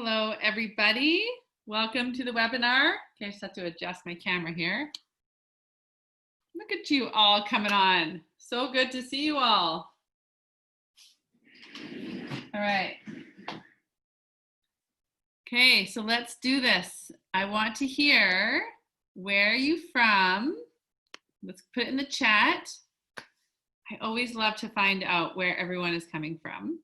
Hello, everybody. Welcome to the webinar. Okay, I just have to adjust my camera here. Look at you all coming on. So good to see you all. All right. Okay, so let's do this. I want to hear, where are you from? Let's put it in the chat. I always love to find out where everyone is coming from.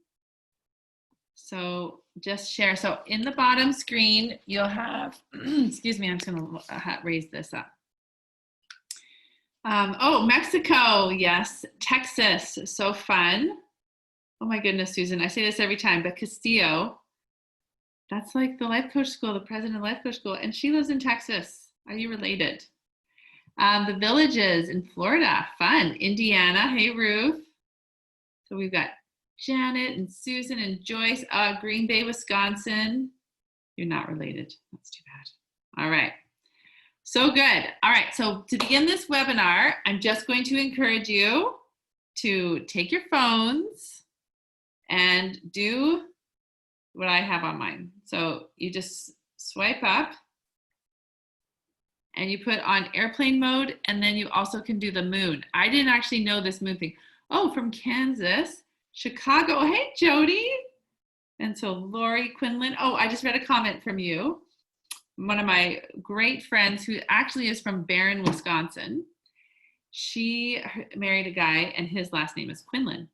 So just share. So in the bottom screen, you'll have, excuse me, I'm just going to raise this up. Oh, Mexico. Yes. Texas. So fun. Oh my goodness, Susan. I say this every time, but Castillo, that's like the life coach school, the president of life coach school. And she lives in Texas. Are you related? The Villages in Florida. Fun. Indiana. Hey, Ruth. So we've got Janet and Susan and Joyce. Green Bay, Wisconsin. You're not related. That's too bad. All right. So good. All right. So to begin this webinar, I'm just going to encourage you to take your phones and do what I have on mine. So you just swipe up and you put on airplane mode, and then you also can do the moon. I didn't actually know this moon thing. Oh, from Kansas, Chicago. Hey, Jody. And so Lori Quinlan. Oh, I just read a comment from you. One of my great friends who actually is from Barron, Wisconsin. She married a guy and his last name is Quinlan.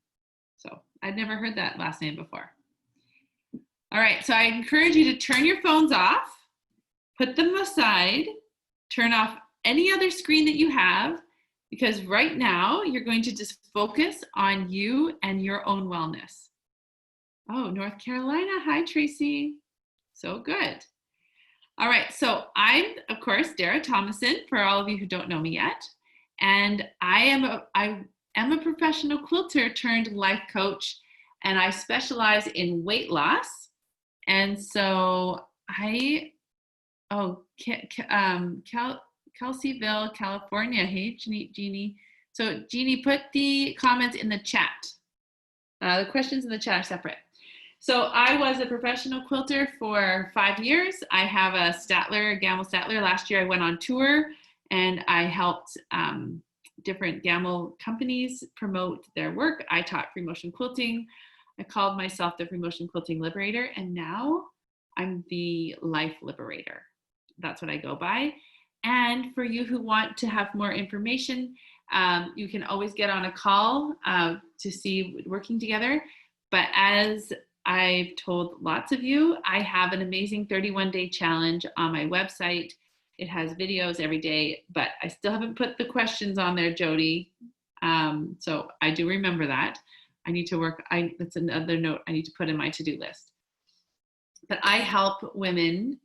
So I'd never heard that last name before. All right, so I encourage you to turn your phones off, put them aside, turn off any other screen that you have, because right now you're going to just focus on you and your own wellness. Oh, North Carolina. Hi, Tracy. So good. All right, so I'm, of course, Dara Thomason, for all of you who don't know me yet. And I am a professional quilter turned life coach, and I specialize in weight loss. And so Kelseyville, California. Hey, Jeannie. So Jeannie, put the comments in the chat. The questions in the chat are separate. So I was a professional quilter for 5 years. I have a Gammill Statler. Last year I went on tour and I helped different Gammill companies promote their work. I taught free motion quilting. I called myself the Free Motion Quilting Liberator, and now I'm the Life Liberator. That's what I go by. And for you who want to have more information, you can always get on a call to see working together. But as I've told lots of you, I have an amazing 31-day challenge on my website. It has videos every day, but I still haven't put the questions on there, Jody. So I do remember that. I need to work, that's another note I need to put in my to-do list. But I help women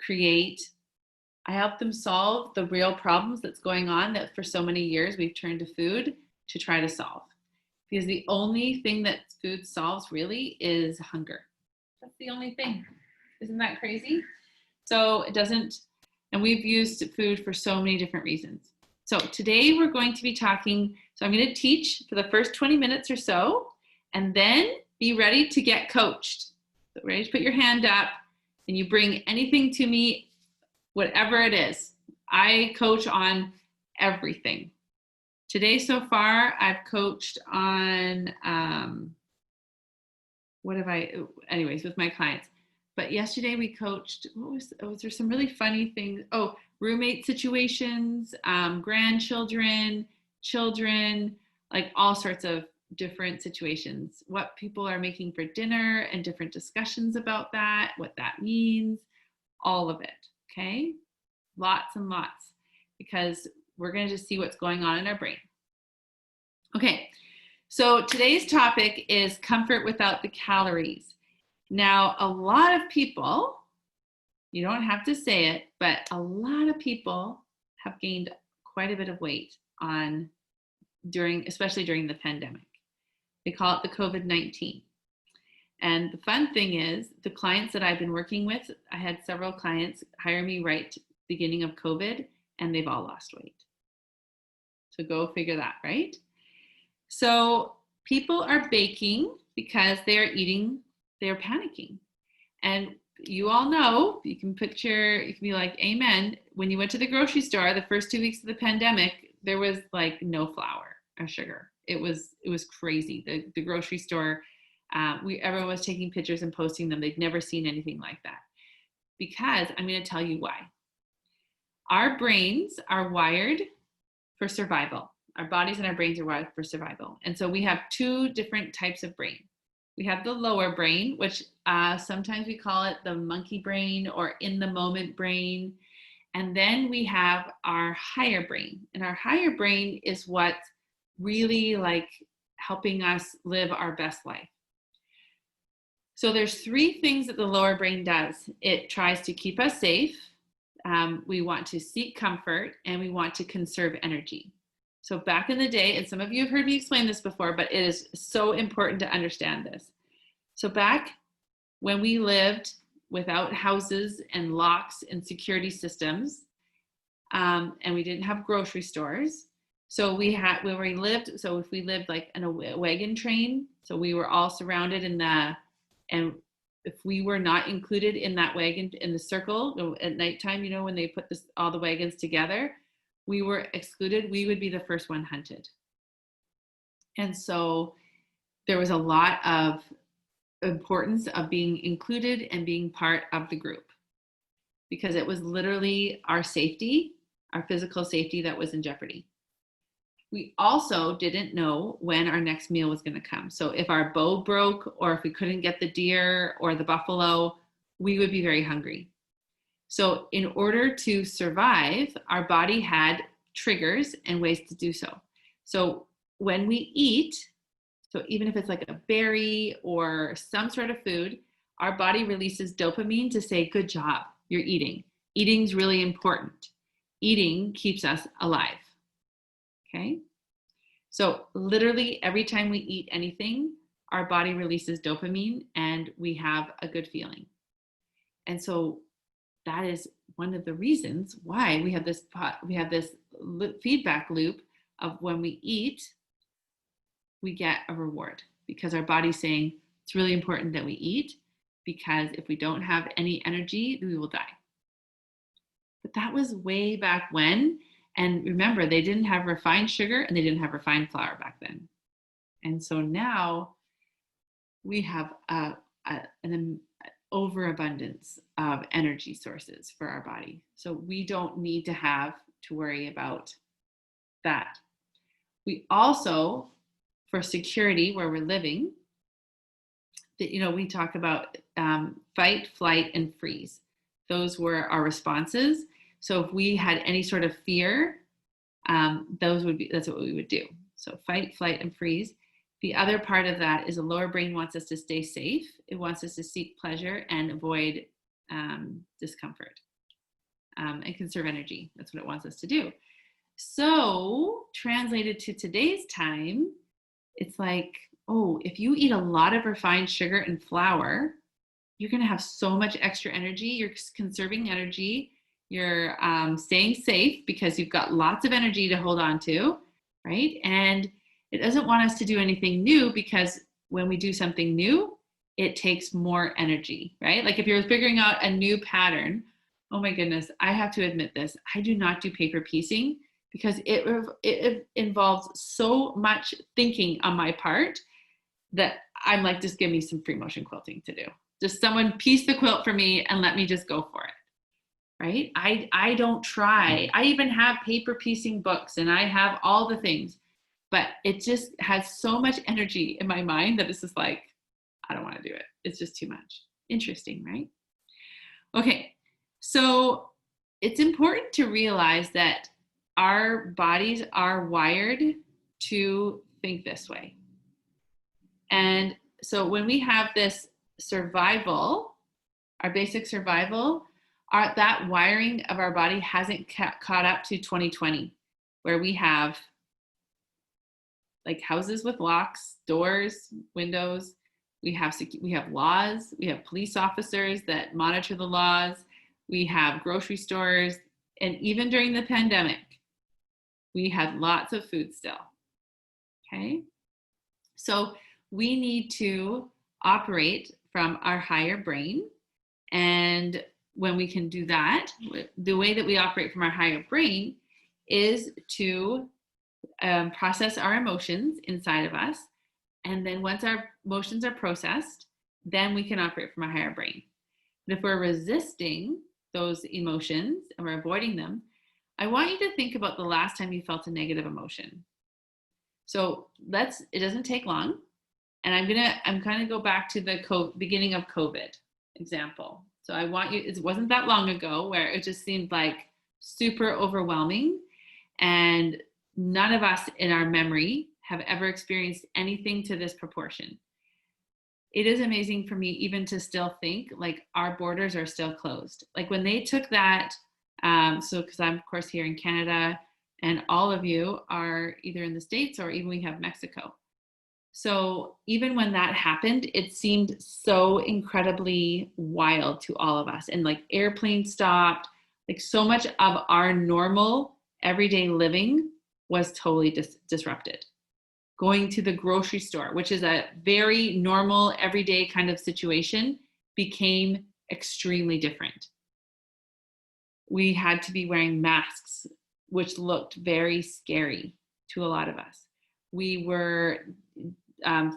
I help them solve the real problems that's going on that for so many years we've turned to food to try to solve. Because the only thing that food solves really is hunger. That's the only thing. Isn't that crazy? So it doesn't, and we've used food for so many different reasons. So today we're going to be talking, so I'm going to teach for the first 20 minutes or so, and then be ready to get coached. So ready to put your hand up, and you bring anything to me, whatever it is. I coach on everything. Today so far, I've coached on, anyways, with my clients. But yesterday we coached, was there some really funny things? Oh, roommate situations, grandchildren, children, like all sorts of different situations. What people are making for dinner and different discussions about that, what that means, all of it, okay? Lots and lots, because we're going to just see what's going on in our brain. Okay, so today's topic is comfort without the calories. Now, a lot of people, you don't have to say it, but a lot of people have gained quite a bit of weight especially during the pandemic. They call it the COVID-19. And the fun thing is, the clients that I've been working with, I had several clients hire me right beginning of COVID, and they've all lost weight. So go figure that, right? So people are baking because they're panicking. And you all know, you can be like, amen. When you went to the grocery store, the first 2 weeks of the pandemic, there was like no flour or sugar. It was crazy. The grocery store, everyone was taking pictures and posting them. They'd never seen anything like that. Because I'm going to tell you why. Our brains are wired for survival. Our bodies and our brains are wired for survival. And so we have two different types of brain. We have the lower brain, which sometimes we call it the monkey brain or in the moment brain. And then we have our higher brain. And our higher brain is what really like helping us live our best life. So there's three things that the lower brain does. It tries to keep us safe. We want to seek comfort, and we want to conserve energy. So back in the day, and some of you have heard me explain this before, but it is so important to understand this. So back when we lived without houses and locks and security systems, and we didn't have grocery stores, so if we lived like in a wagon train, so we were all surrounded and if we were not included in that wagon in the circle at nighttime, when they put all the wagons together, we were excluded. We would be the first one hunted. And so there was a lot of importance of being included and being part of the group, because it was literally our safety, our physical safety, that was in jeopardy. We also didn't know when our next meal was going to come. So if our bow broke, or if we couldn't get the deer or the buffalo, we would be very hungry. So in order to survive, our body had triggers and ways to do so. So when we eat, so even if it's like a berry or some sort of food, our body releases dopamine to say, good job, you're eating. Eating's really important. Eating keeps us alive. Okay? So literally every time we eat anything, our body releases dopamine and we have a good feeling. And so that is one of the reasons why we have this feedback loop of when we eat, we get a reward, because our body's saying it's really important that we eat, because if we don't have any energy, we will die. But that was way back when. And remember, they didn't have refined sugar and they didn't have refined flour back then. And so now we have an overabundance of energy sources for our body. So we don't need to worry about that. We also, for security where we're living, we talk about fight, flight, and freeze. Those were our responses. So if we had any sort of fear, that's what we would do. So fight, flight, and freeze. The other part of that is the lower brain wants us to stay safe. It wants us to seek pleasure and avoid discomfort and conserve energy. That's what it wants us to do. So translated to today's time, it's like, if you eat a lot of refined sugar and flour, you're going to have so much extra energy. You're conserving energy. You're staying safe because you've got lots of energy to hold on to, right? And it doesn't want us to do anything new, because when we do something new, it takes more energy, right? Like if you're figuring out a new pattern, oh my goodness, I have to admit this. I do not do paper piecing, because it involves so much thinking on my part that I'm like, just give me some free motion quilting to do. Just someone piece the quilt for me and let me just go for it. Right? I don't try. I even have paper piecing books and I have all the things, but it just has so much energy in my mind that it's just like, I don't want to do it. It's just too much. Interesting, right? Okay. So it's important to realize that our bodies are wired to think this way. And so when we have this survival, our basic survival, that wiring of our body hasn't caught up to 2020, where we have like houses with locks, doors, windows. We have laws. We have police officers that monitor the laws. We have grocery stores. And even during the pandemic, we had lots of food still. Okay? So we need to operate from our higher brain. And when we can do that, the way that we operate from our higher brain is to process our emotions inside of us. And then once our emotions are processed, then we can operate from a higher brain. And if we're resisting those emotions and we're avoiding them, I want you to think about the last time you felt a negative emotion. So it doesn't take long. And I'm kind of go back to the beginning of COVID example. So I want you, it wasn't that long ago where it just seemed like super overwhelming, and none of us in our memory have ever experienced anything to this proportion. It is amazing for me even to still think like our borders are still closed. Like when they took that, so because I'm of course here in Canada and all of you are either in the States or even we have Mexico. So even when that happened, it seemed so incredibly wild to all of us. And like airplanes stopped, like so much of our normal everyday living was totally disrupted. Going to the grocery store, which is a very normal, everyday kind of situation, became extremely different. We had to be wearing masks, which looked very scary to a lot of us. We were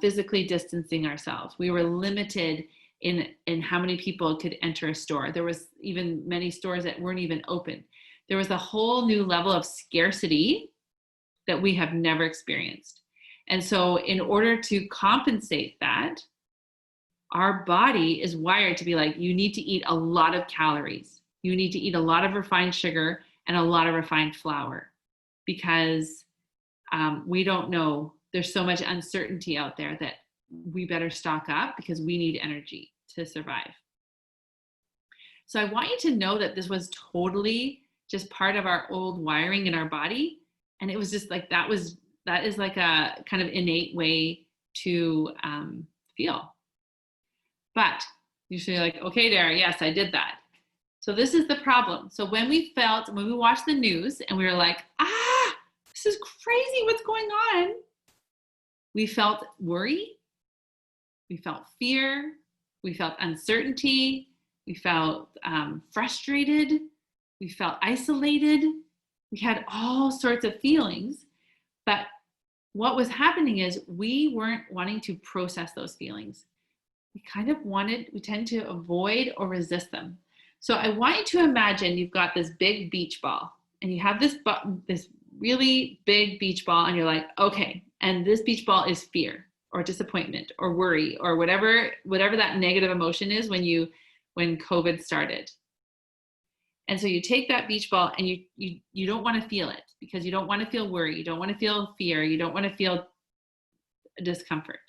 physically distancing ourselves. We were limited in how many people could enter a store. There was even many stores that weren't even open. There was a whole new level of scarcity that we have never experienced. And so in order to compensate that, our body is wired to be like, you need to eat a lot of calories. You need to eat a lot of refined sugar and a lot of refined flour, because we don't know. There's so much uncertainty out there that we better stock up because we need energy to survive. So I want you to know that this was totally just part of our old wiring in our body. And it was just like, that is like a kind of innate way to feel. But usually like, okay, Dara, yes, I did that. So this is the problem. So when we watched the news and we were like, this is crazy, what's going on? We felt worry, we felt fear, we felt uncertainty, we felt frustrated, we felt isolated, we had all sorts of feelings. But what was happening is we weren't wanting to process those feelings. We tend to avoid or resist them. So I want you to imagine you've got this big beach ball and you have this really big beach ball and you're like, okay, and this beach ball is fear or disappointment or worry or whatever that negative emotion is when COVID started. And so you take that beach ball and you don't want to feel it because you don't want to feel worry, you don't want to feel fear, you don't want to feel discomfort.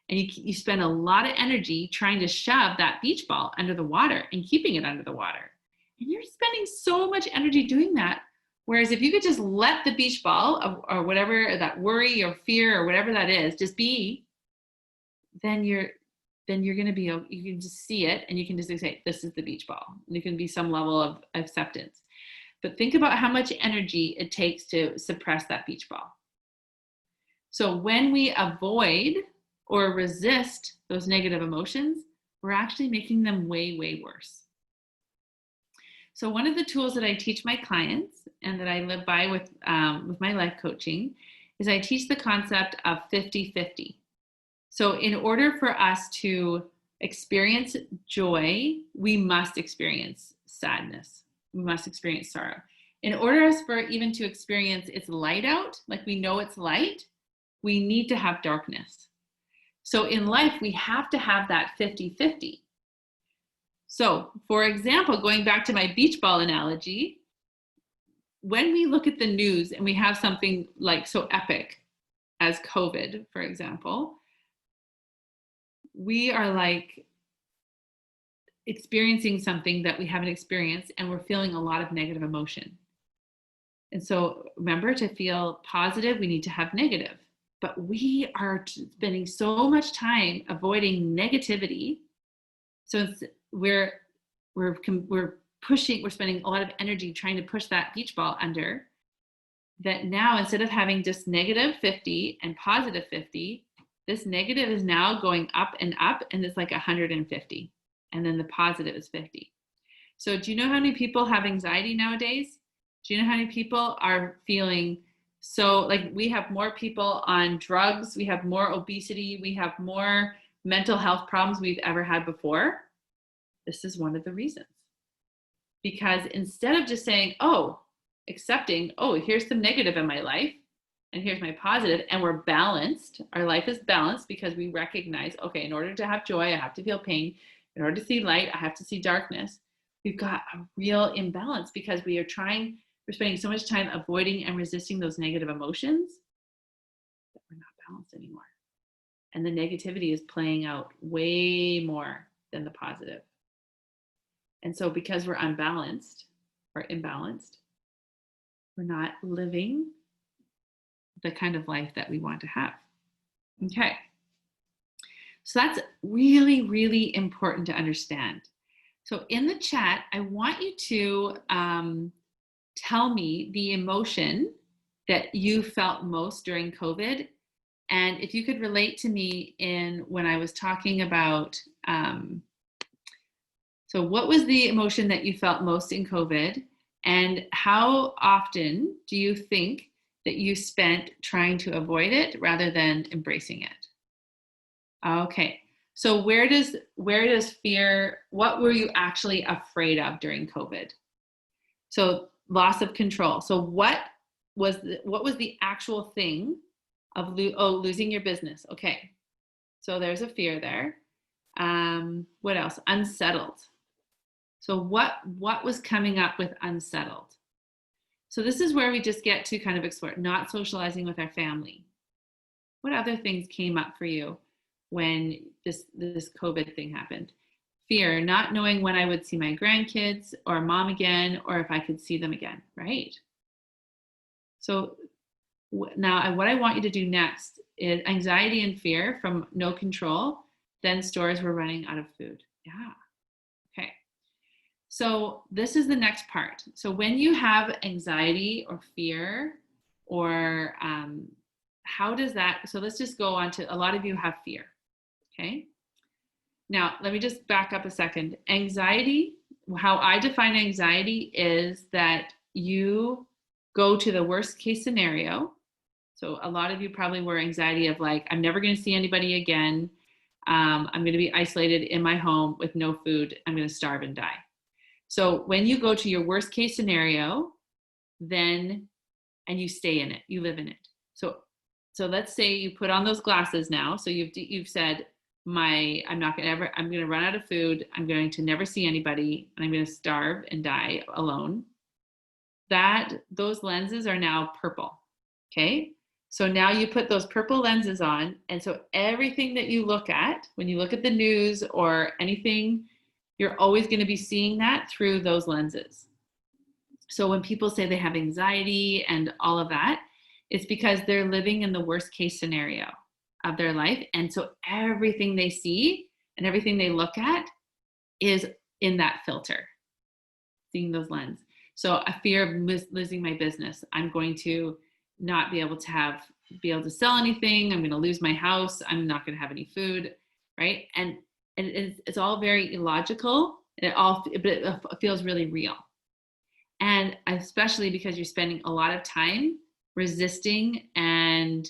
And you spend a lot of energy trying to shove that beach ball under the water and keeping it under the water. And you're spending so much energy doing that. Whereas if you could just let the beach ball or whatever that worry or fear or whatever that is just be, then you're going to be, you can just see it and you can just say, this is the beach ball. And there can be some level of acceptance. But think about how much energy it takes to suppress that beach ball. So when we avoid or resist those negative emotions, we're actually making them way, way worse. So one of the tools that I teach my clients and that I live by with my life coaching is I teach the concept of 50-50. So in order for us to experience joy, we must experience sadness. We must experience sorrow. In order for even to experience it's light out, like we know it's light, we need to have darkness. So in life, we have to have that 50-50. So for example, going back to my beach ball analogy, when we look at the news and we have something like so epic as COVID, for example, we are like experiencing something that we haven't experienced and we're feeling a lot of negative emotion. And so remember, to feel positive, we need to have negative. But we are spending so much time avoiding negativity. So we're spending a lot of energy trying to push that beach ball under, that now instead of having just negative 50 and positive 50, this negative is now going up and it's like 150. and then the positive is 50. So do you know how many people have anxiety nowadays? Do you know how many people are feeling so like we have more people on drugs, we have more obesity, we have more mental health problems we've ever had before? This is one of the reasons. Because instead of just saying, oh, accepting, oh, here's some negative in my life and here's my positive, and we're balanced, our life is balanced because we recognize, okay, in order to have joy, I have to feel pain. In order to see light, I have to see darkness. We've got a real imbalance because we're spending so much time avoiding and resisting those negative emotions that we're not balanced anymore. And the negativity is playing out way more than the positive. And so because we're unbalanced or imbalanced, we're not living the kind of life that we want to have. Okay. So that's really, really important to understand. So in the chat, I want you to tell me the emotion that you felt most during COVID. And if you could relate to me in when I was talking about, so what was the emotion that you felt most in COVID? And how often do you think that you spent trying to avoid it rather than embracing it? Okay. So where does fear, what were you actually afraid of during COVID? So loss of control. So what was the actual thing of losing your business? Okay. So there's a fear there. What else? Unsettled. So what was coming up with unsettled? So this is where we just get to kind of explore, not socializing with our family. What other things came up for you when this COVID thing happened? Fear, not knowing when I would see my grandkids or mom again, or if I could see them again, right? So now what I want you to do next is anxiety and fear from no control, then stores were running out of food. Yeah. Okay. So this is the next part. So when you have anxiety or fear or how does that, so let's just go on to, a lot of you have fear, okay? Now, let me just back up a second. Anxiety, how I define anxiety is that you go to the worst case scenario. So a lot of you probably were anxiety of like, I'm never going to see anybody again. I'm going to be isolated in my home with no food. I'm going to starve and die. So when you go to your worst case scenario, then, and you stay in it, you live in it. So let's say you put on those glasses now. So you've said, I'm going to run out of food. I'm going to never see anybody and I'm going to starve and die alone. Those lenses are now purple. Okay. So now you put those purple lenses on. And so everything that you look at, when you look at the news or anything, you're always going to be seeing that through those lenses. So when people say they have anxiety and all of that, it's because they're living in the worst case scenario of their life. And so everything they see and everything they look at is in that filter, seeing those lenses. So a fear of losing my business. I'm going to not be able to sell anything. I'm going to lose my house. I'm not going to have any food, right? And it's all very illogical. But it feels really real. And especially because you're spending a lot of time resisting, and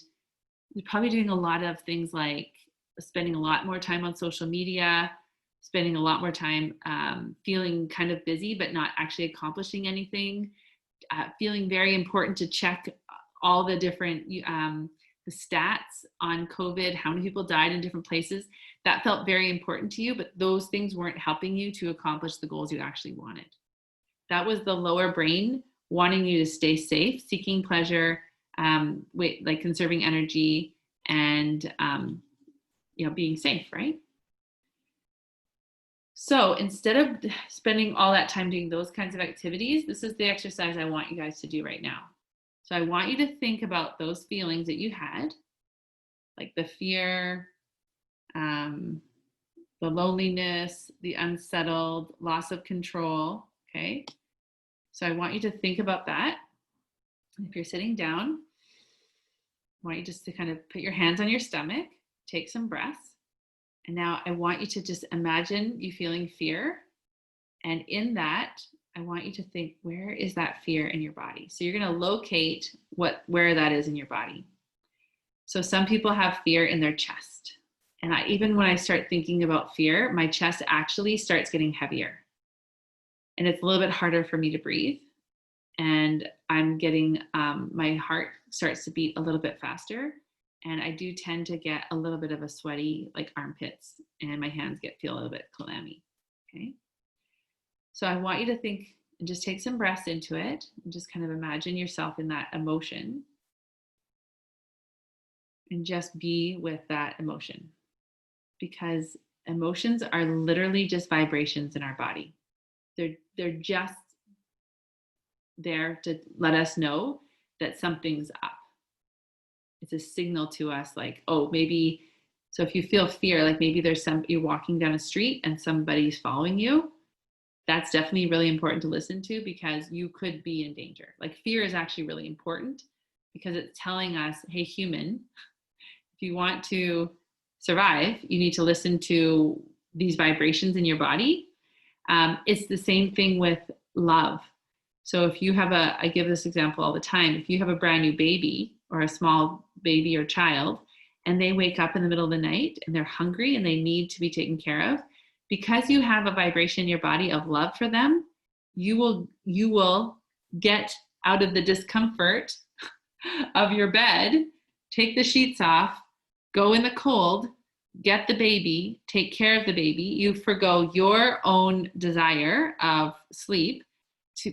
you're probably doing a lot of things like spending a lot more time on social media, spending a lot more time feeling kind of busy, but not actually accomplishing anything, feeling very important to check all the different the stats on COVID, how many people died in different places. That felt very important to you, but those things weren't helping you to accomplish the goals you actually wanted. That was the lower brain wanting you to stay safe, seeking pleasure, like conserving energy and being safe, right? So instead of spending all that time doing those kinds of activities, this is the exercise I want you guys to do right now. So I want you to think about those feelings that you had, like the fear, the loneliness, the unsettled, loss of control, okay? So I want you to think about that. If you're sitting down, I want you just to kind of put your hands on your stomach, take some breaths, And now I want you to just imagine you feeling fear. And in that, I want you to think, where is that fear in your body? So you're going to locate where that is in your body. So some people have fear in their chest. And even when I start thinking about fear, my chest actually starts getting heavier. And it's a little bit harder for me to breathe. And I'm getting, my heart starts to beat a little bit faster. And I do tend to get a little bit of a sweaty, like armpits, and my hands feel a little bit clammy. Okay. So I want you to think and just take some breaths into it and just kind of imagine yourself in that emotion and just be with that emotion, because emotions are literally just vibrations in our body. They're just there to let us know that something's up. It's a signal to us, like, oh, maybe, so if you feel fear, like maybe you're walking down a street and somebody's following you, that's definitely really important to listen to, because you could be in danger. Like, fear is actually really important because it's telling us, hey, human, if you want to survive, you need to listen to these vibrations in your body. It's the same thing with love. So if you have I give this example all the time, if you have a brand new baby or a small baby or child, and they wake up in the middle of the night and they're hungry and they need to be taken care of, because you have a vibration in your body of love for them, you will get out of the discomfort of your bed, take the sheets off, go in the cold, get the baby, take care of the baby. You forgo your own desire of sleep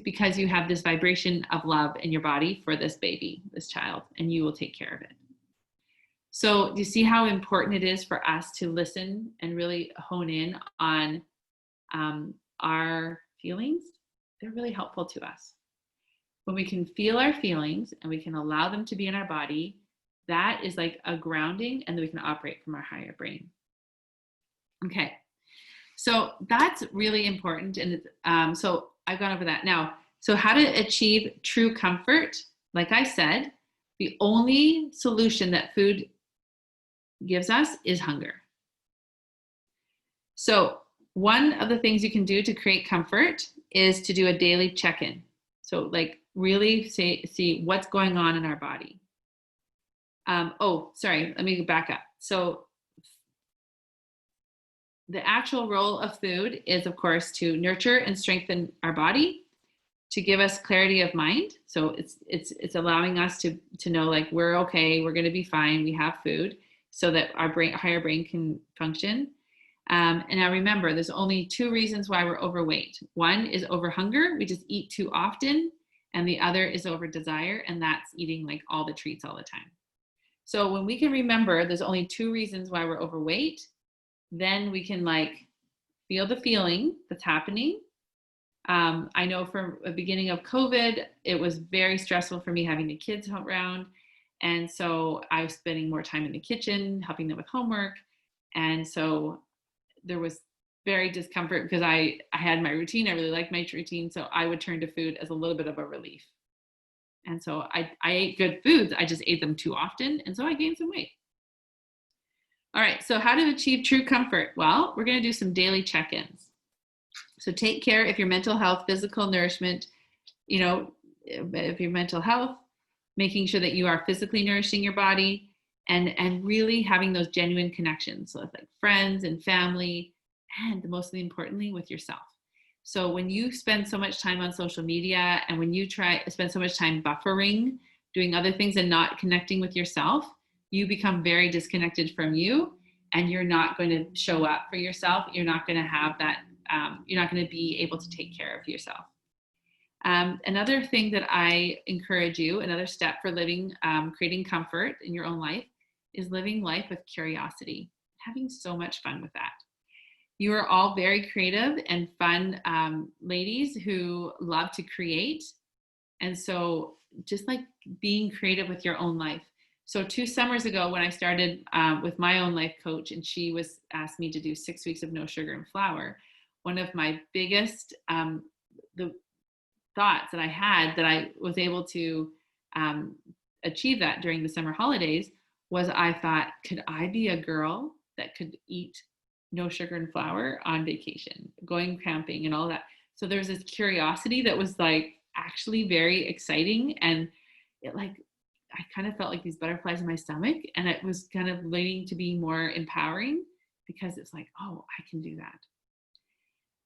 because you have this vibration of love in your body for this baby, this child, and you will take care of it. So do you see how important it is for us to listen and really hone in on our feelings? They're really helpful to us. When we can feel our feelings and we can allow them to be in our body, that is like a grounding, and then we can operate from our higher brain. Okay, so that's really important. And so I've gone over that. Now, so how to achieve true comfort? Like I said, the only solution that food gives us is hunger. So one of the things you can do to create comfort is to do a daily check-in. So like really see what's going on in our body. Let me back up. So the actual role of food is, of course, to nurture and strengthen our body, to give us clarity of mind. So it's allowing us to know, like, we're okay, we're going to be fine, we have food, so that our higher brain can function. And now remember, there's only two reasons why we're overweight. One is over hunger, we just eat too often, and the other is over desire, and that's eating like all the treats all the time. So when we can remember there's only two reasons why we're overweight, then we can like feel the feeling that's happening. I know from the beginning of COVID, it was very stressful for me having the kids around. And so I was spending more time in the kitchen, helping them with homework. And so there was very discomfort because I had my routine. I really liked my routine. So I would turn to food as a little bit of a relief. And so I ate good foods. I just ate them too often. And so I gained some weight. All right, so how to achieve true comfort? Well, we're going to do some daily check-ins. So take care of your mental health, physical nourishment, if your mental health, making sure that you are physically nourishing your body, and really having those genuine connections with like friends and family, and mostly importantly with yourself. So when you spend so much time on social media, and when you spend so much time buffering, doing other things and not connecting with yourself, you become very disconnected from you, and you're not going to show up for yourself. You're not going to have that, you're not going to be able to take care of yourself. Another thing that I encourage you, another step for creating comfort in your own life, is living life with curiosity, having so much fun with that. You are all very creative and fun ladies who love to create. And so just like being creative with your own life. So 2 summers ago, when I started with my own life coach, and she asked me to do 6 weeks of no sugar and flour, one of my biggest the thoughts that I had that I was able to achieve that during the summer holidays was, I thought, could I be a girl that could eat no sugar and flour on vacation, going camping and all that. So there's this curiosity that was like actually very exciting. And it like, I kind of felt like these butterflies in my stomach, and it was kind of leading to be more empowering because it's like, oh, I can do that.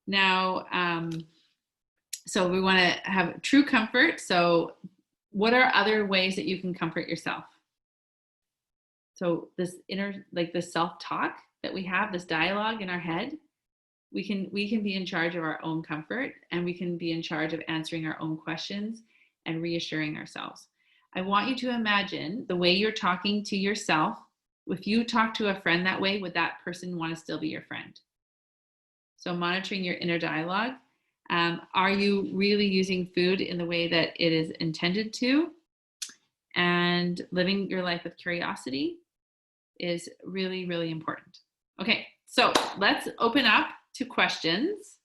Now, so we want to have true comfort. So what are other ways that you can comfort yourself? So this inner, like this self-talk that we have, this dialogue in our head, we can be in charge of our own comfort, and we can be in charge of answering our own questions and reassuring ourselves. I want you to imagine the way you're talking to yourself. If you talk to a friend that way, would that person want to still be your friend? So monitoring your inner dialogue. Are you really using food in the way that it is intended to? And living your life with curiosity is really, really important. Okay, so let's open up to questions.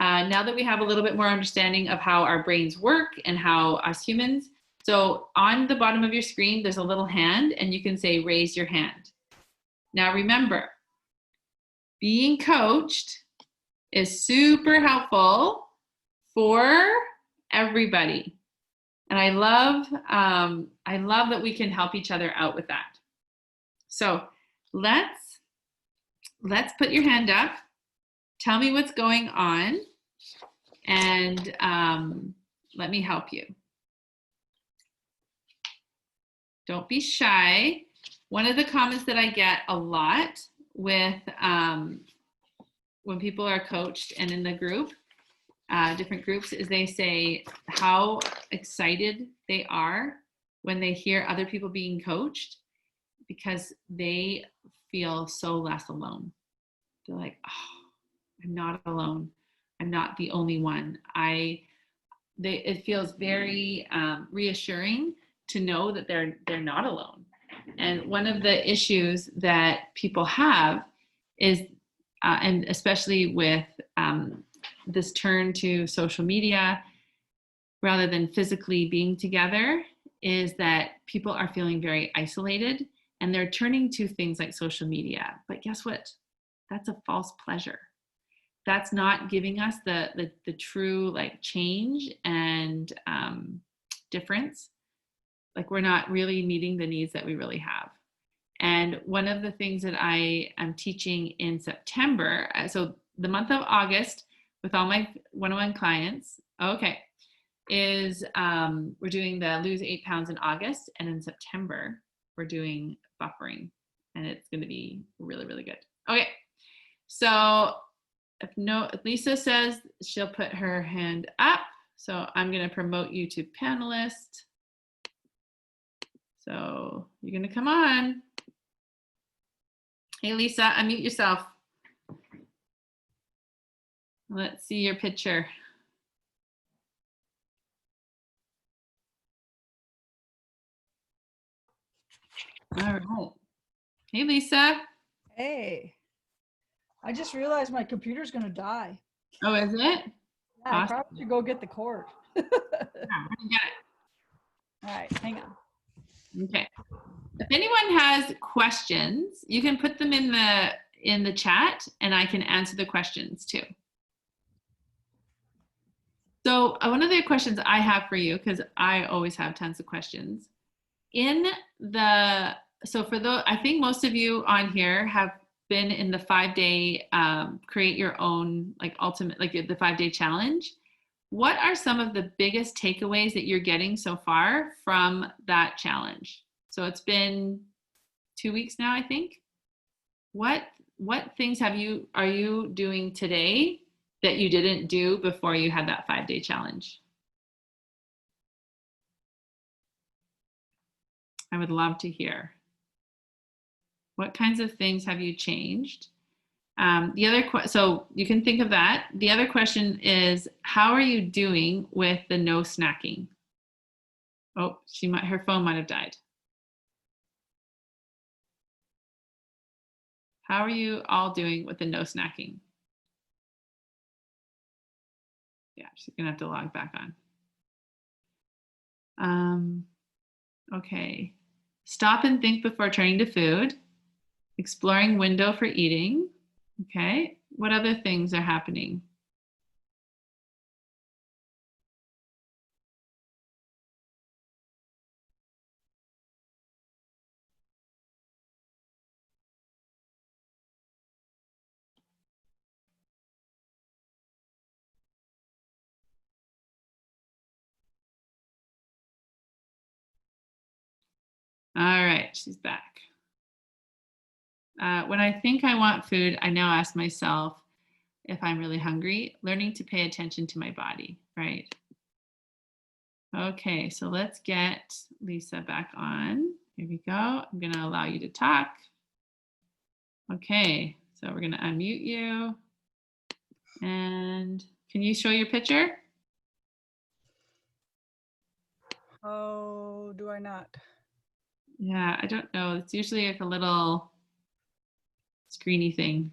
Now that we have a little bit more understanding of how our brains work and how us humans, so on the bottom of your screen, there's a little hand, and you can say, raise your hand. Now remember, being coached is super helpful for everybody. And I love that we can help each other out with that. So let's put your hand up. Tell me what's going on, and let me help you. Don't be shy. One of the comments that I get a lot with when people are coached and in the group, different groups, is they say how excited they are when they hear other people being coached, because they feel so less alone. They're like, oh, I'm not alone. I'm not the only one. It feels very reassuring to know that they're not alone. And one of the issues that people have is, and especially with this turn to social media rather than physically being together, is that people are feeling very isolated, and they're turning to things like social media. But guess what? That's a false pleasure. That's not giving us the true like change and difference. Like, we're not really meeting the needs that we really have. And one of the things that I am teaching in September, so the month of August with all my one-on-one clients, is we're doing the lose 8 pounds in August, and in September we're doing buffering, and it's going to be really, really good. Okay, so if Lisa says she'll put her hand up, so I'm going to promote you to panelist. So you're going to come on. Hey, Lisa, unmute yourself. Let's see your picture. All right. Hey, Lisa. Hey, I just realized my computer's going to die. Oh, is it? Yeah, Awesome. I probably should go get the cord. Yeah, we got it. All right, hang on. Okay. If anyone has questions, you can put them in the chat, and I can answer the questions too. So one of the questions I have for you, because I always have tons of questions, I think most of you on here have been in the 5-day create your own ultimate, the 5-day challenge. What are some of the biggest takeaways that you're getting so far from that challenge? So it's been 2 weeks now, I think. What things are you doing today that you didn't do before you had that 5-day challenge? I would love to hear. What kinds of things have you changed? So you can think of that. The other question is, how are you doing with the no snacking? Oh, her phone might have died. How are you all doing with the no snacking? Yeah, she's gonna have to log back on. Okay. Stop and think before turning to food. Exploring window for eating. Okay. What other things are happening? All right, she's back. When I think I want food, I now ask myself if I'm really hungry, learning to pay attention to my body, right? Okay, so let's get Lisa back on. Here we go. I'm going to allow you to talk. Okay, so we're going to unmute you. And can you show your picture? Oh, do I not? Yeah, I don't know. It's usually like a little screeny thing.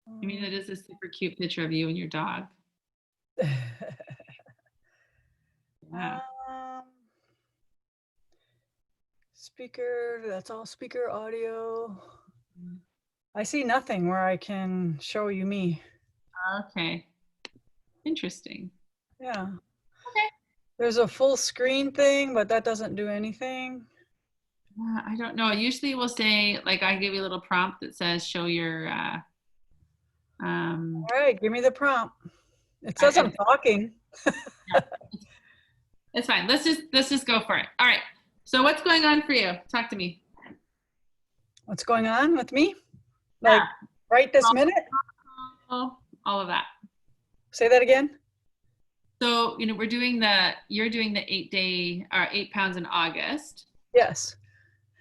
I mean, it is a super cute picture of you and your dog. Yeah. Speaker, that's all speaker audio. I see nothing where I can show you me. Okay. Interesting. Yeah. Okay. There's a full screen thing, but that doesn't do anything. I don't know. Usually we'll say, like, I give you a little prompt that says, show your, All right, give me the prompt. It says I'm talking. Yeah. It's fine. Let's just go for it. All right. So what's going on for you? Talk to me. What's going on with me? Like right this minute? All of that. Say that again. So, you're doing you're doing the 8-day or 8 pounds in August. Yes.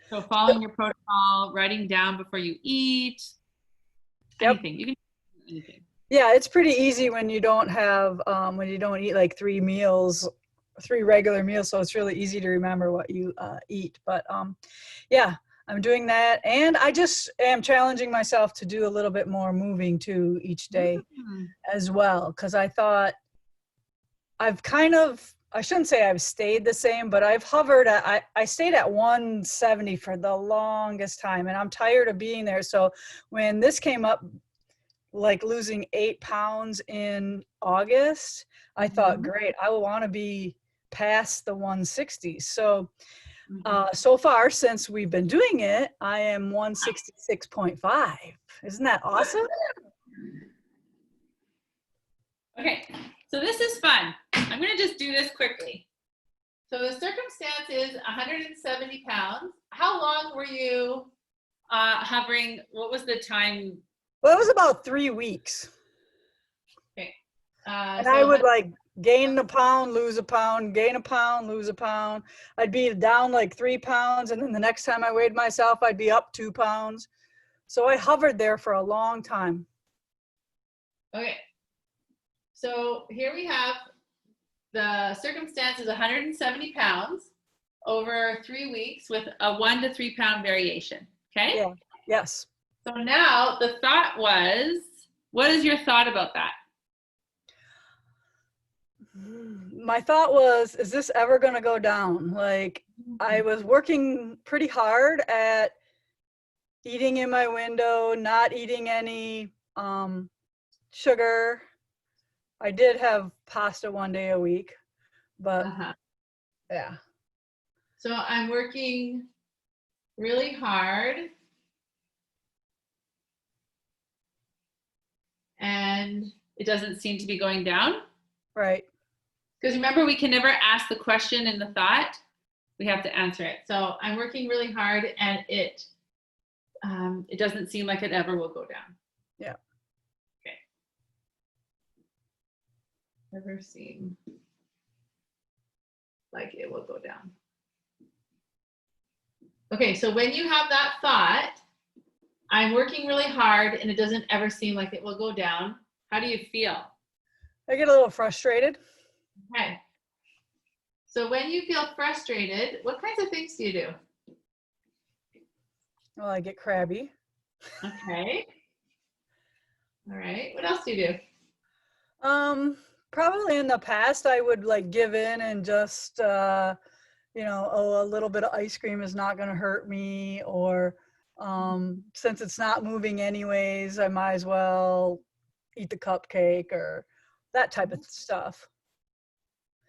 So following your protocol, writing down before you eat, anything. You can do anything. Yeah, it's pretty easy when you don't have, when you don't eat like 3 regular meals. So it's really easy to remember what you eat. But yeah, I'm doing that. And I just am challenging myself to do a little bit more moving too each day as well. Because I thought I've kind of, I shouldn't say I've stayed the same, but I've hovered at, I stayed at 170 for the longest time, and I'm tired of being there. So when this came up, like losing 8 pounds in August, I thought, great, I will want to be past the 160s. So so far since we've been doing it, I am 166.5. Isn't that awesome? Okay, so this is fun. I'm going to just do this quickly. So the circumstance is 170 pounds. How long were you hovering? What was the time? Well, it was about 3 weeks. Okay. And so I would like gain a pound, lose a pound, gain a pound, lose a pound. I'd be down like 3 pounds. And then the next time I weighed myself, I'd be up 2 pounds. So I hovered there for a long time. Okay. So here we have the circumstance is 170 pounds over 3 weeks with a 1 to 3 pound variation. Okay? Yeah. Yes. So now the thought was, what is your thought about that? My thought was, is this ever going to go down? Like, I was working pretty hard at eating in my window, not eating any sugar. I did have pasta 1 day a week, but yeah. So I'm working really hard and it doesn't seem to be going down. Right. Because remember, we can never ask the question in the thought. We have to answer it. So I'm working really hard and it doesn't seem like it ever will go down. Yeah. Okay. Never seem like it will go down. Okay, so when you have that thought, I'm working really hard and it doesn't ever seem like it will go down, how do you feel? I get a little frustrated. Okay. So when you feel frustrated, what kinds of things do you do? Well, I get crabby. Okay. All right. What else do you do? Probably in the past, I would like give in and just, you know, oh, a little bit of ice cream is not going to hurt me, or Since it's not moving anyways, I might as well eat the cupcake or that type of stuff.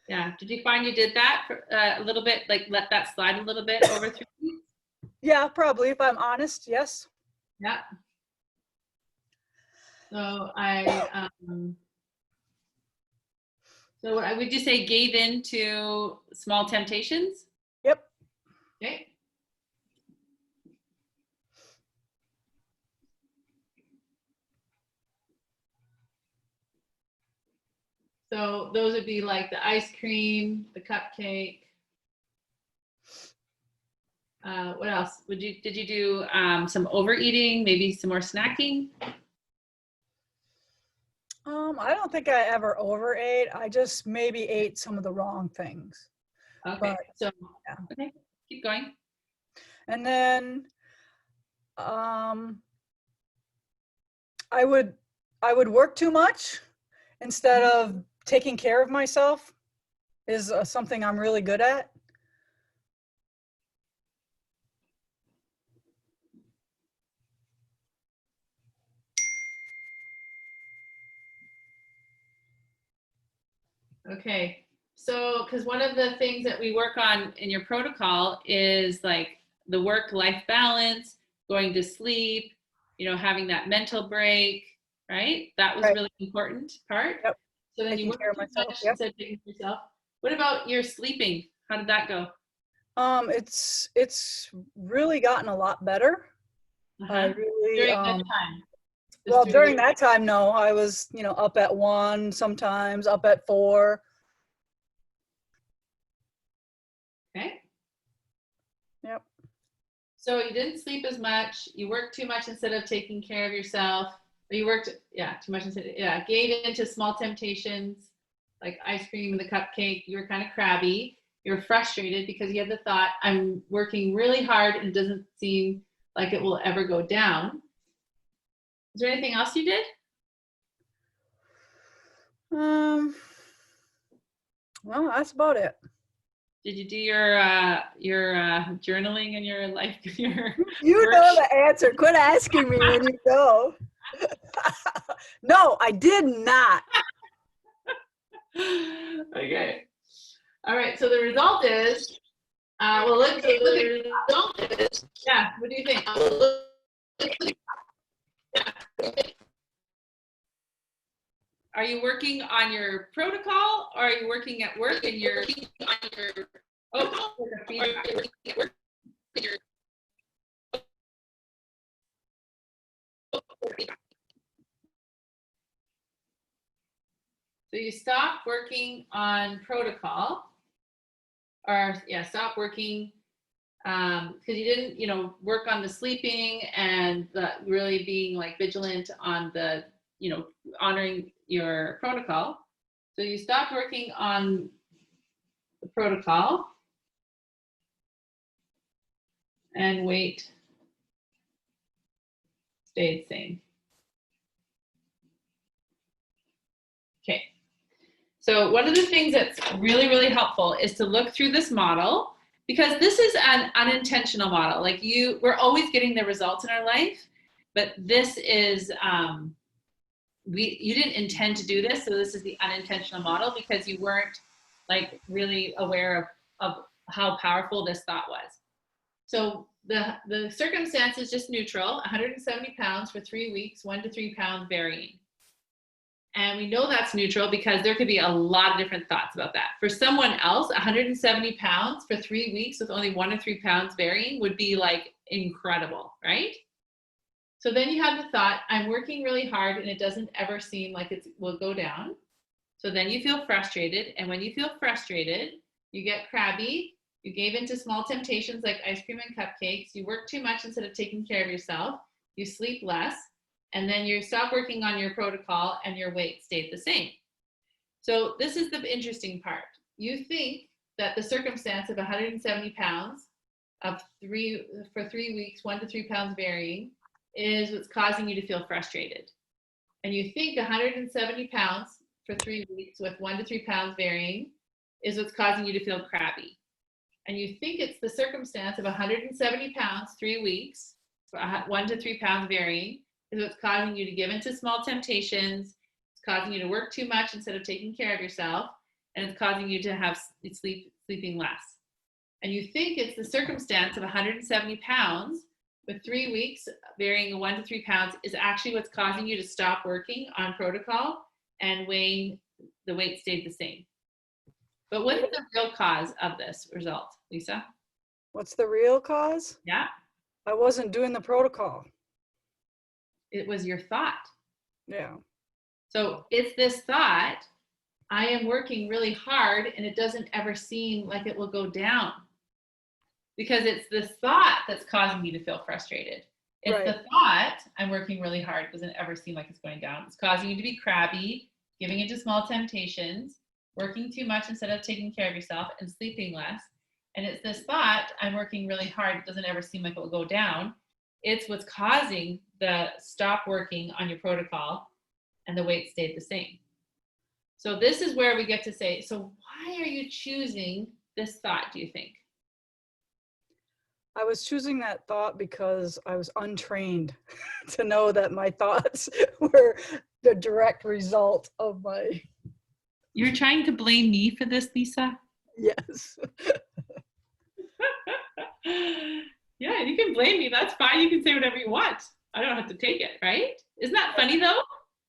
Yeah. Did you find you did that for, a little bit, like let that slide a little bit over 3 weeks? Yeah, probably, if I'm honest, yes. Yeah. So would you say gave in to small temptations? Yep. Okay. So those would be like the ice cream, the cupcake. What else? Did you do some overeating, maybe some more snacking? I don't think I ever overate. I just maybe ate some of the wrong things. Okay. But, So, yeah. okay, keep going. And then I would work too much instead of taking care of myself is something I'm really good at. Okay. So, because one of the things that we work on in your protocol is like the work-life balance, going to sleep, having that mental break, right? That was Right. really important part. Yep. So then Taking you work care of too myself. much Yep. instead of taking care of yourself. What about your sleeping? How did that go? It's really gotten a lot better. I Uh-huh. really During that time. well, during that time, no, I was, up at 1, sometimes up at 4. Okay. Yep. So you didn't sleep as much. You worked too much instead of taking care of yourself. Or you worked, too much instead. Gave into small temptations like ice cream and the cupcake. You were kind of crabby. You were frustrated because you had the thought, I'm working really hard and it doesn't seem like it will ever go down. Is there anything else you did? Well, that's about it. Did you do your journaling and your life? Your You work? know the answer. Quit asking me when you know. No, I did not. Okay. All right. So the result is, the result is, what do you think? Are you working on your protocol or are you working at work and you're on your, So you stop working on protocol or stop working because you didn't, work on the sleeping and really being like vigilant on the, honoring your protocol. So you stopped working on the protocol and weight stayed same. Okay. So one of the things that's really, really helpful is to look through this model because this is an unintentional model. Like we're always getting the results in our life, but this is, you didn't intend to do this. So this is the unintentional model because you weren't like really aware of how powerful this thought was. So the circumstance is just neutral, 170 pounds for 3 weeks, 1 to 3 pounds varying. And we know that's neutral because there could be a lot of different thoughts about that. For someone else, 170 pounds for 3 weeks with only 1 to 3 pounds varying would be like incredible, right? So then you have the thought, I'm working really hard and it doesn't ever seem like it will go down. So then you feel frustrated. And when you feel frustrated, you get crabby. You gave into small temptations like ice cream and cupcakes. You work too much instead of taking care of yourself. You sleep less. And then you stop working on your protocol and your weight stayed the same. So this is the interesting part. You think that the circumstance of 170 pounds for 3 weeks, 1 to 3 pounds varying, is what's causing you to feel frustrated. And you think 170 pounds for 3 weeks with 1 to 3 pounds varying is what's causing you to feel crabby. And you think it's the circumstance of 170 pounds, 3 weeks, 1 to 3 pounds varying is what's causing you to give into small temptations. It's causing you to work too much instead of taking care of yourself, and it's causing you to have sleeping less. And you think it's the circumstance of 170 pounds with 3 weeks varying 1 to 3 pounds is actually what's causing you to stop working on protocol, and weighing the weight stayed the same. But what's the real cause of this result, Lisa? What's the real cause? Yeah, I wasn't doing the protocol. it was your thought. Yeah. So it's this thought, I am working really hard and it doesn't ever seem like it will go down. Because it's this thought that's causing you to feel frustrated. It's Right. the thought, I'm working really hard, it doesn't ever seem like it's going down. It's causing you to be crabby, giving into small temptations, working too much instead of taking care of yourself, and sleeping less. And it's this thought, I'm working really hard, it doesn't ever seem like it will go down. It's what's causing the stop working on your protocol, and the weight stayed the same. So this is where we get to say, so why are you choosing this thought, do you think? I was choosing that thought because I was untrained to know that my thoughts were the direct result of my, You're trying to blame me for this, Lisa? yes. Yeah, you can blame me. That's fine. You can say whatever you want. I don't have to take it, right? Isn't that funny though?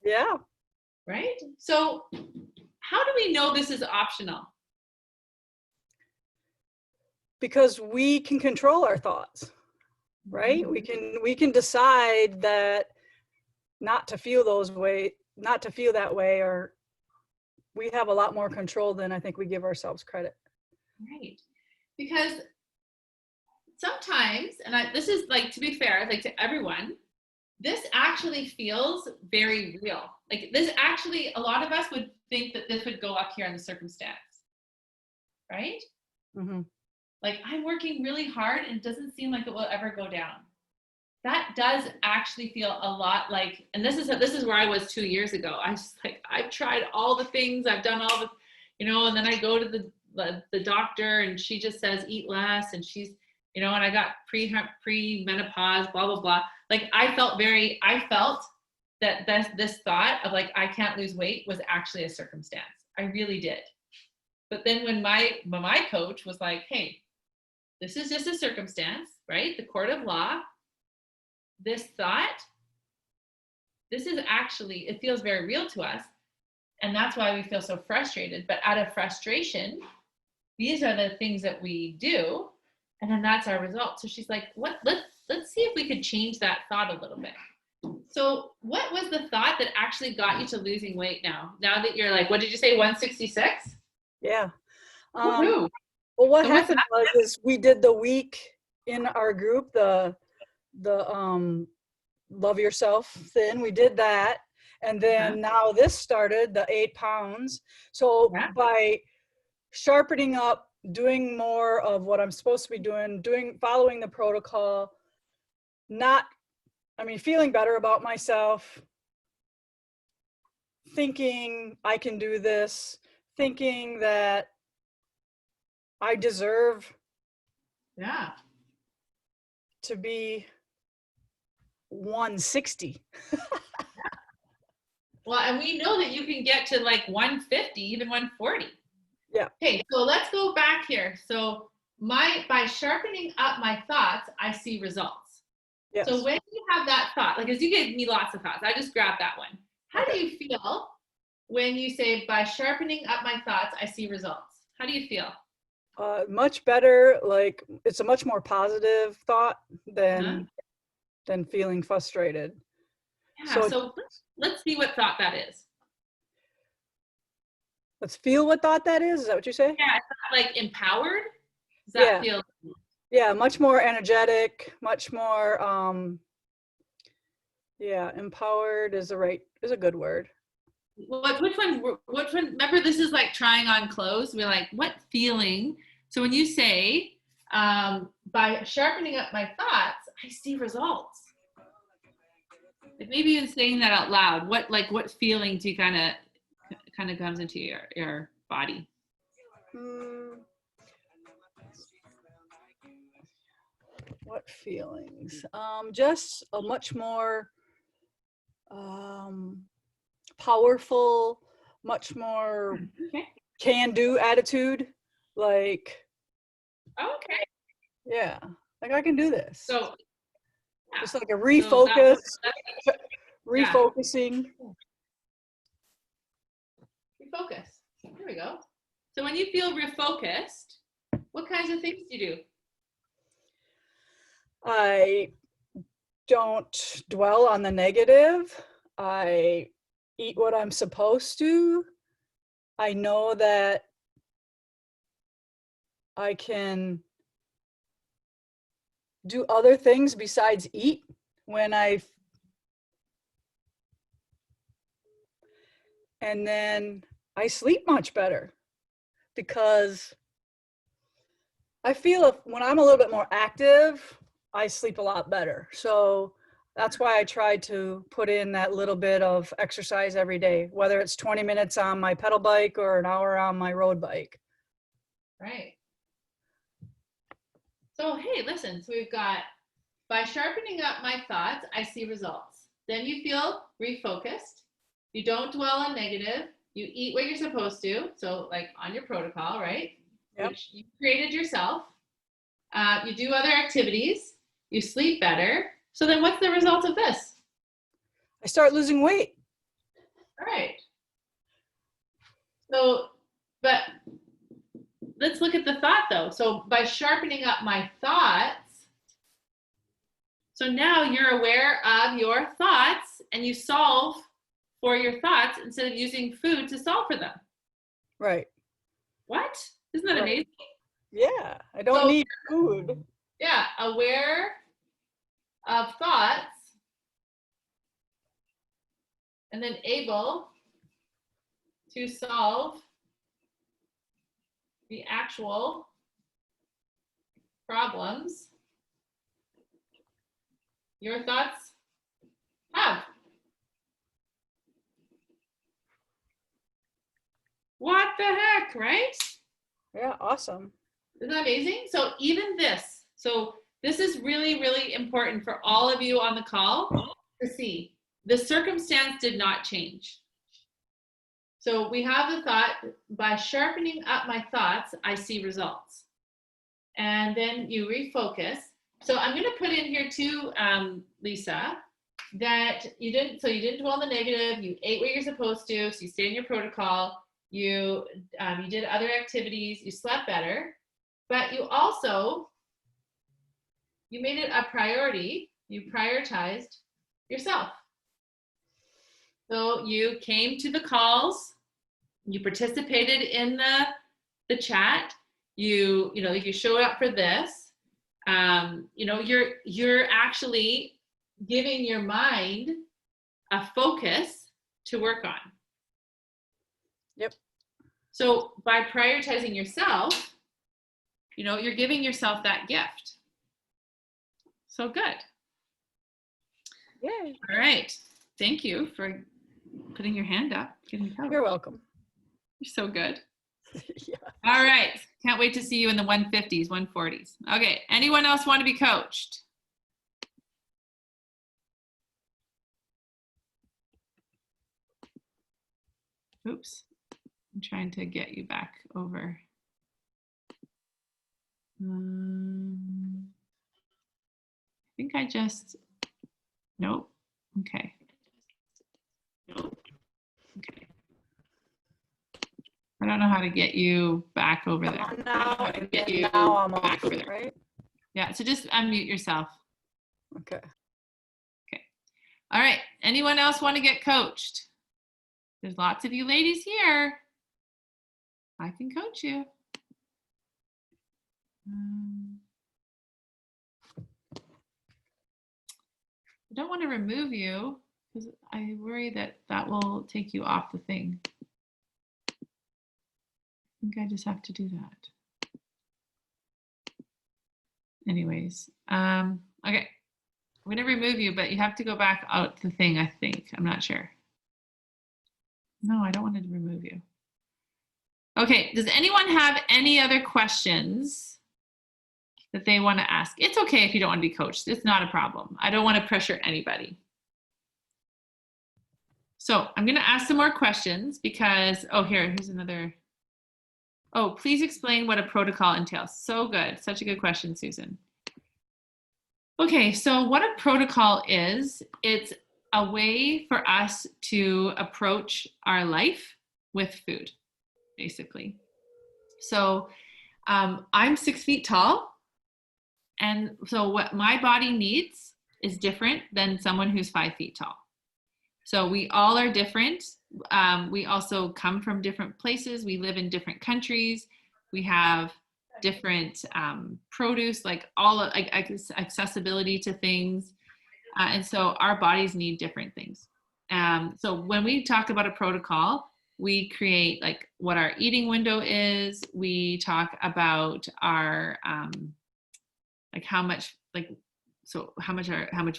Yeah. Right? So how do we know this is optional? Because we can control our thoughts, right? We can decide that not to feel not to feel that way, or we have a lot more control than I think we give ourselves credit. Right. Because sometimes, and this is like, to be fair, like to everyone, this actually feels very real. Like this actually, a lot of us would think that this would go up here in the circumstance, right? Mm-hmm. Like I'm working really hard and it doesn't seem like it will ever go down. That does actually feel a lot like, and this is where I was 2 years ago. I just like, I've tried all the things, I've done all the, and then I go to the doctor and she just says, eat less. And she's, and I got pre-menopause, blah, blah, blah. Like I felt that this thought of like, I can't lose weight was actually a circumstance. I really did. But then when my coach was like, hey, this is just a circumstance, right? The court of law, this thought, this is actually, it feels very real to us. And that's why we feel so frustrated. But out of frustration, these are the things that we do. And then that's our result. So she's like, let's see if we could change that thought a little bit. So what was the thought that actually got you to losing weight now that you're like, what did you say, 166? Yeah. Woohoo. Well, what So happened was we did the week in our group, the Love Yourself thing. We did that. And then now this started, the 8 pounds. So by sharpening up, doing more of what I'm supposed to be doing, following the protocol, feeling better about myself, thinking I can do this, thinking that I deserve to be 160. Well, and we know that you can get to like 150, even 140. Yeah. Okay, so let's go back here. So by sharpening up my thoughts, I see results. Yes. So when you have that thought, like as you gave me lots of thoughts, I just grabbed that one. How do you feel when you say, by sharpening up my thoughts, I see results? How do you feel? Much better. Like it's a much more positive thought than feeling frustrated. Yeah, so let's see what thought that is. Let's feel what thought that is. Is that what you say? Yeah, like empowered. Does that feel? Yeah, much more energetic, much more, empowered is a good word. Which one, remember this is like trying on clothes. We're like, what feeling? So when you say, by sharpening up my thoughts, I see results. Like maybe even saying that out loud, what feeling do you kind of comes into your body? What feelings? Just a much more powerful, much more Okay. can-do attitude. Like, Okay. yeah, like I can do this. So, Just like a so refocus, yeah. refocusing. Refocus. There we go. So when you feel refocused, what kinds of things do you do? I don't dwell on the negative. I eat what I'm supposed to. I know that I can do other things besides eat when and then I sleep much better because I feel when I'm a little bit more active, I sleep a lot better. So that's why I try to put in that little bit of exercise every day, whether it's 20 minutes on my pedal bike or an hour on my road bike. Right. So, hey, listen, so we've got by sharpening up my thoughts, I see results. Then you feel refocused. You don't dwell on negative. You eat what you're supposed to. So, like on your protocol, right? Yep. Which you created yourself. You do other activities. You sleep better. So, then what's the result of this? I start losing weight. All right. So, but let's look at the thought though. So, by sharpening up my thoughts, so now you're aware of your thoughts and you solve for your thoughts instead of using food to solve for them. Right. What? Isn't that amazing? Yeah, I don't need food. Yeah, aware of thoughts and then able to solve the actual problems your thoughts have. What the heck, right? Yeah, awesome. Isn't that amazing? So even this, so this is really, really important for all of you on the call to see. The circumstance did not change. So we have the thought, by sharpening up my thoughts, I see results. And then you refocus. So I'm going to put in here too, Lisa, that you didn't dwell on the negative, you ate what you're supposed to, so you stay in your protocol, you did other activities, you slept better, but you also, you made it a priority, you prioritized yourself. So you came to the calls, you participated in the chat, you showed up for this, you're actually giving your mind a focus to work on. Yep. So by prioritizing yourself, you're giving yourself that gift. So good. Yay. All right. Thank you for putting your hand up. You're welcome. You're so good. Yeah. All right. Can't wait to see you in the 150s, 140s. Okay. Anyone else want to be coached? Oops. I'm trying to get you back over. I think I just, nope. Okay. Nope. Okay. I don't know how to get you back over there. Now I'm back over there. Right? Yeah, so just unmute yourself. Okay. Okay. All right. Anyone else want to get coached? There's lots of you ladies here. I can coach you. I don't want to remove you because I worry that will take you off the thing. I think I just have to do that. Anyways, okay. I'm going to remove you, but you have to go back out the thing, I think. I'm not sure. No, I don't want to remove you. Okay, does anyone have any other questions that they want to ask. It's okay if you don't want to be coached. It's not a problem. I don't want to pressure anybody. So I'm going to ask some more questions because, here's another. Oh, please explain what a protocol entails. So good. Such a good question, Susan. Okay, so what a protocol is, it's a way for us to approach our life with food, basically. So I'm 6 feet tall. And so what my body needs is different than someone who's 5 feet tall. So we all are different. We also come from different places. We live in different countries. We have different produce, like accessibility to things. And so our bodies need different things. So when we talk about a protocol, we create like what our eating window is. We talk about our like how much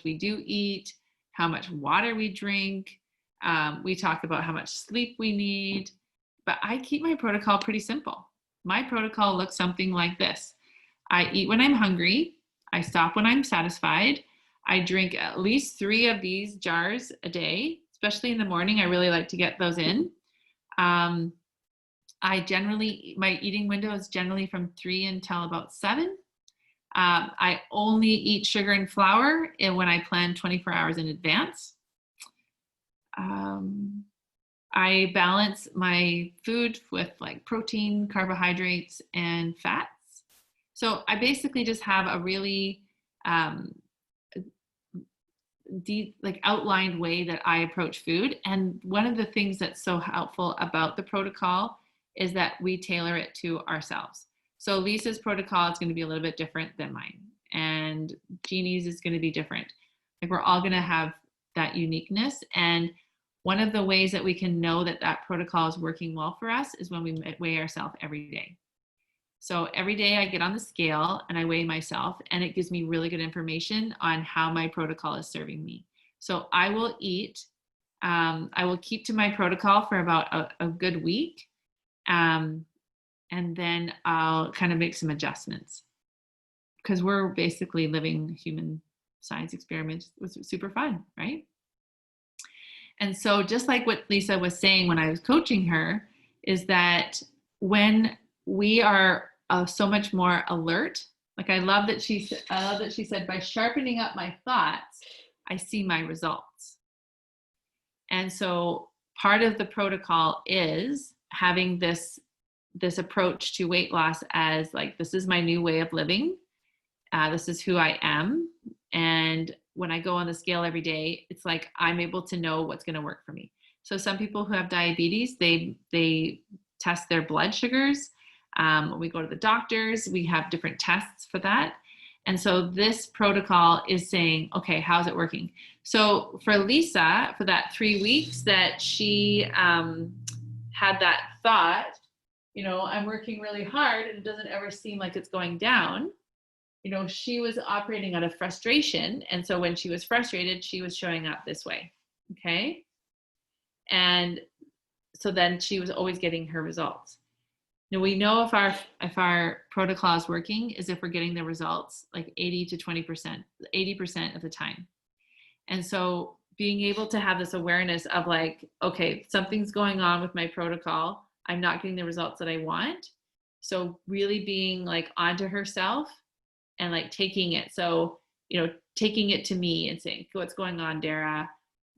we do eat, how much water we drink. We talk about how much sleep we need. But I keep my protocol pretty simple. My protocol looks something like this. I eat when I'm hungry. I stop when I'm satisfied. I drink at least 3 of these jars a day, especially in the morning. I really like to get those in. My eating window is generally from 3 until about 7. I only eat sugar and flour when I plan 24 hours in advance. I balance my food with like protein, carbohydrates, and fats. So I basically just have a really deep, like outlined way that I approach food. And one of the things that's so helpful about the protocol is that we tailor it to ourselves. So Lisa's protocol is going to be a little bit different than mine, and Jeannie's is going to be different. Like we're all going to have that uniqueness. And one of the ways that we can know that that protocol is working well for us is when we weigh ourselves every day. So every day I get on the scale and I weigh myself, and it gives me really good information on how my protocol is serving me. So I will keep to my protocol for about a good week. And then I'll kind of make some adjustments because we're basically living human science experiments. It was super fun, right? And so just like what Lisa was saying when I was coaching her, is that when we are so much more alert, like I love that she said, by sharpening up my thoughts, I see my results. And so part of the protocol is having this approach to weight loss as like, this is my new way of living. This is who I am. And when I go on the scale every day, it's like I'm able to know what's going to work for me. So some people who have diabetes, they test their blood sugars. When we go to the doctors, we have different tests for that. And so this protocol is saying, okay, how's it working? So for Lisa, for that 3 weeks that she had that thought, I'm working really hard and it doesn't ever seem like it's going down. She was operating out of frustration. And so when she was frustrated, she was showing up this way. Okay. And so then she was always getting her results. Now we know if our protocol is working is if we're getting the results like 80 to 20%, 80% of the time. And so being able to have this awareness of like, okay, something's going on with my protocol. I'm not getting the results that I want. So really being like onto herself and like taking it. So, taking it to me and saying, what's going on, Dara?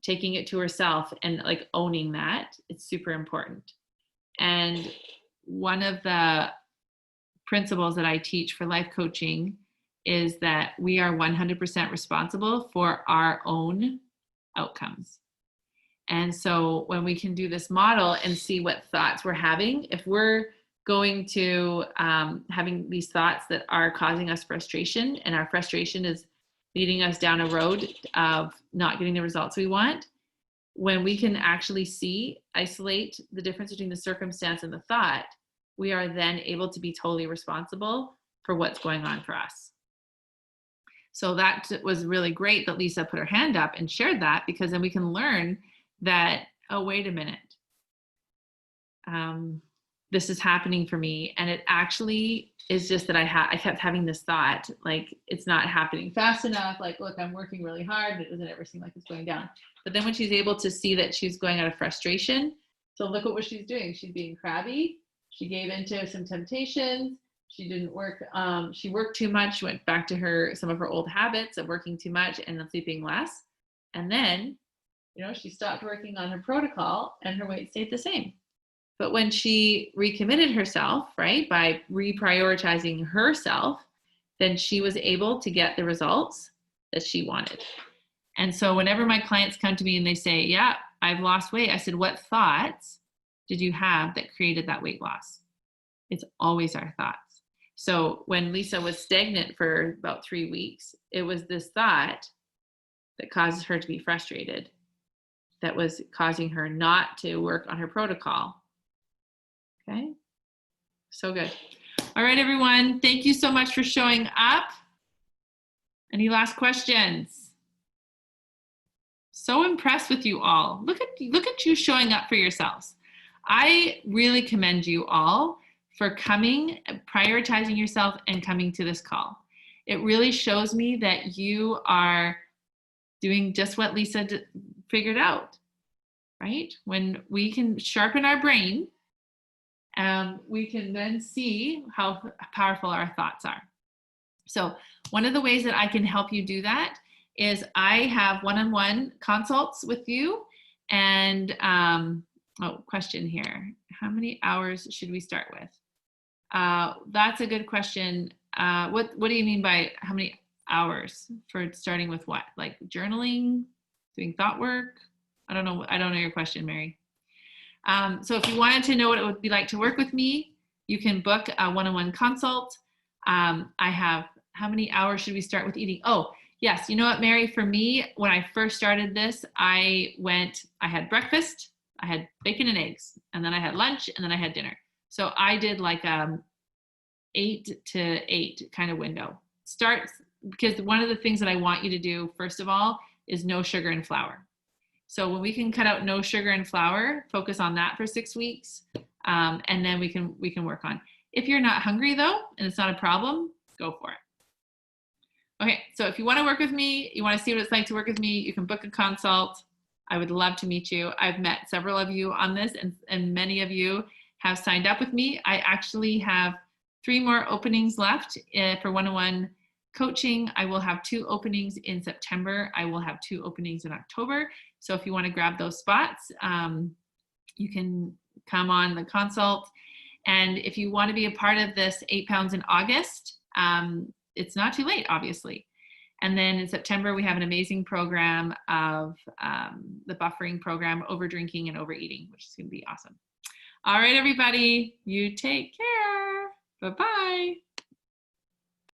Taking it to herself and like owning that. It's super important. And one of the principles that I teach for life coaching is that we are 100% responsible for our own outcomes. And so when we can do this model and see what thoughts we're having, if we're going to having these thoughts that are causing us frustration, and our frustration is leading us down a road of not getting the results we want, when we can actually isolate the difference between the circumstance and the thought, we are then able to be totally responsible for what's going on for us. So that was really great that Lisa put her hand up and shared that, because then we can learn that, oh, wait a minute. this is happening for me. And it actually is just that I kept having this thought, like, it's not happening fast enough. Like, look, I'm working really hard, but it doesn't ever seem like it's going down. But then when she's able to see that she's going out of frustration, so look at what she's doing. She's being crabby. She gave into some temptations. She didn't work. She worked too much. She went back to some of her old habits of working too much and then sleeping less. And then, she stopped working on her protocol and her weight stayed the same. But when she recommitted herself, right, by reprioritizing herself, then she was able to get the results that she wanted. And so whenever my clients come to me and they say, yeah, I've lost weight, I said, what thoughts did you have that created that weight loss? It's always our thoughts. So when Lisa was stagnant for about 3 weeks, it was this thought that causes her to be frustrated, that was causing her not to work on her protocol. Okay, so good. All right, everyone, thank you so much for showing up. Any last questions? So impressed with you all. Look at you showing up for yourselves. I really commend you all for coming, prioritizing yourself, and coming to this call. It really shows me that you are doing just what Lisa figured out, right? When we can sharpen our brain, we can then see how powerful our thoughts are. So one of the ways that I can help you do that is I have one-on-one consults with you. And question here. How many hours should we start with? That's a good question. What do you mean by how many hours for starting with what? Like journaling, doing thought work? I don't know your question, Mary. So if you wanted to know what it would be like to work with me, you can book a one-on-one consult. I have, how many hours should we start with eating? Oh, yes. You know what, Mary, for me, when I first started this, I had breakfast, I had bacon and eggs, and then I had lunch, and then I had dinner. So I did like 8 to 8 kind of window. Because one of the things that I want you to do, first of all, is no sugar and flour. So when we can cut out no sugar and flour, focus on that for 6 weeks, and then we can work on. If you're not hungry though, and it's not a problem, go for it. Okay, so if you want to work with me, you want to see what it's like to work with me, you can book a consult. I would love to meet you. I've met several of you on this, and many of you have signed up with me. I actually have 3 more openings left for one-on-one coaching. I will have 2 openings in September. I will have 2 openings in October. So if you want to grab those spots, you can come on the consult. And if you want to be a part of this 8 pounds in August, it's not too late, obviously. And then in September, we have an amazing program of the buffering program, over drinking and overeating, which is going to be awesome. All right, everybody, you take care. Bye-bye.